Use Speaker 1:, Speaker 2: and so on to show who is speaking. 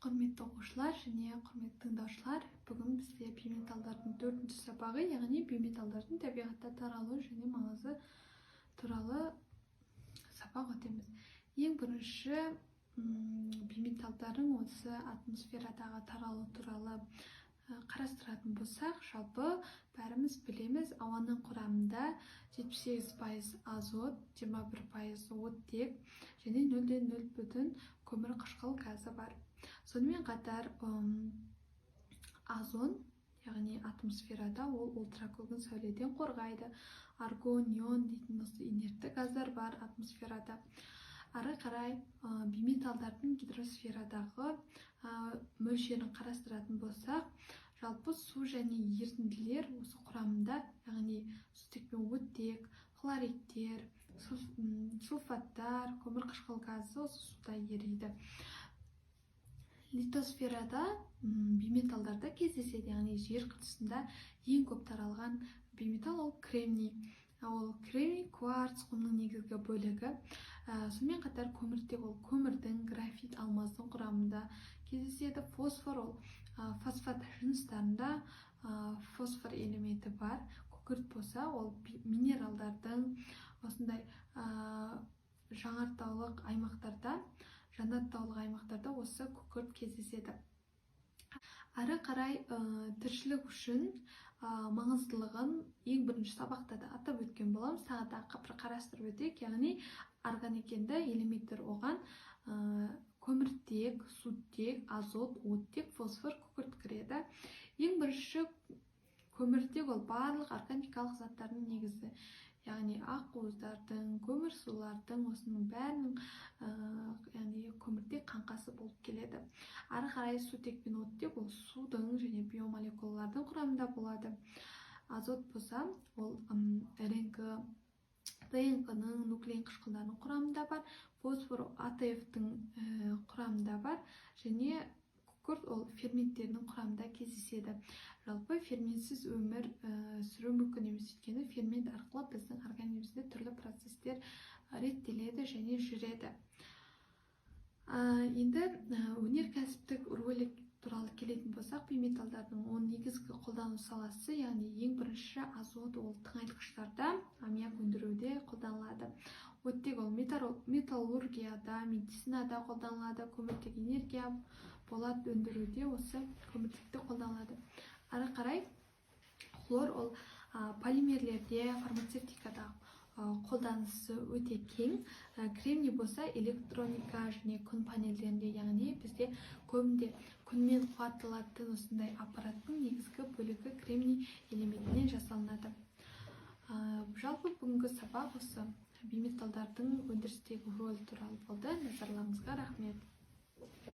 Speaker 1: Құрметті оқушылар және құрметті тыңдаушылар, бүгін бізде бейметалдардың 4-ші сабағы, яғни бейметалдардың табиғатта таралу және маңызы туралы сабақ өтеміз. Ең бірінші бейметалдардың осы атмосферадағы таралу туралы қарастыратын болсақ, жалпы бәріміз білеміз, ауаның құрамында 78% азот, 21% оттек және 0,0 көмір қышқыл газы бар. Сонымен қатар озон, яғни атмосферада ол ультракүлгін сәуледен қорғайды. Аргон, неон дейтін осы инертті газдар бар атмосферада. Ары қарай бейметалдардың гидросферадағы мөлшерін қарастыратын болсақ, жалпы су және ерітінділер осы құрамында, яғни сутек пен оттек, хлоридтер, сульфаттар, көмір қышқыл газы осы суда ериді. Литосферада бейметалдарда кездеседі, яғни жер қыртысында ең көп таралған бейметал ол кремний. Ол кремний, кварц, құмның негізгі бөлігі. Сонымен қатар көміртек ол көмірдің, графит, алмаздың құрамында кездеседі. Фосфор ол фосфат жыныстарында фосфор элементі бар. Күкірт болса ол минералдардың осындай жанартаулық аймақтарда осы күкірт кездеседі. Ары қарай тіршілік үшін маңыздылығын ең бірінші сабақта да атап өткен боламыз. Тағы да қарастырып өтейік, яғни органикенді элементтер оған көміртек, сутек, азот, оттек, фосфор, күкірт кіреді. Ең бірінші көміртек ол барлық органикалық заттардың негізі. Яғни ақуыздардың, көмірсулардың, осының бәрінің көміртек қаңқасы болып келеді. Ары қарай сутек пен оттек ол судың және биомолекулалардың құрамында болады. Азот болса, ол РНК, ДНК-ның нуклеин қышқылдарының құрамында бар. Фосфор АТФ-тің құрамында бар және күкірт ол ферменттердің құрамында кездеседі. Жалпы ферментсіз өмір сүру мүмкін емес, өйткені фермент арқылы біздің организмде түрлі процестер реттеледі және жүреді. Енді өнеркәсіптік ролик туралы келетін болсақ, бейметалдардың негізгі қолдану саласы, яғни ең бірінші азот ол тыңайтқыштарда, аммиак өндіруде қолданылады. Оттек ол металлургияда, медицинада қолданылады. Көміртек энергия болат өндіруде осы көміртекті қолданылады. Ары қарай хлор ол полимерлерде, фармацевтикада қолданысы өте кең. Кремний болса электроника және күн панельдерінде, яғни бізде көбінде күнмен қуатталатын осындай аппараттың негізгі бөлігі кремний элементінен жасалынады. Жалпы бүгінгі сабақ осы бейметалдардың өндірістегі рөлі туралы болды. Назарларыңызға рахмет.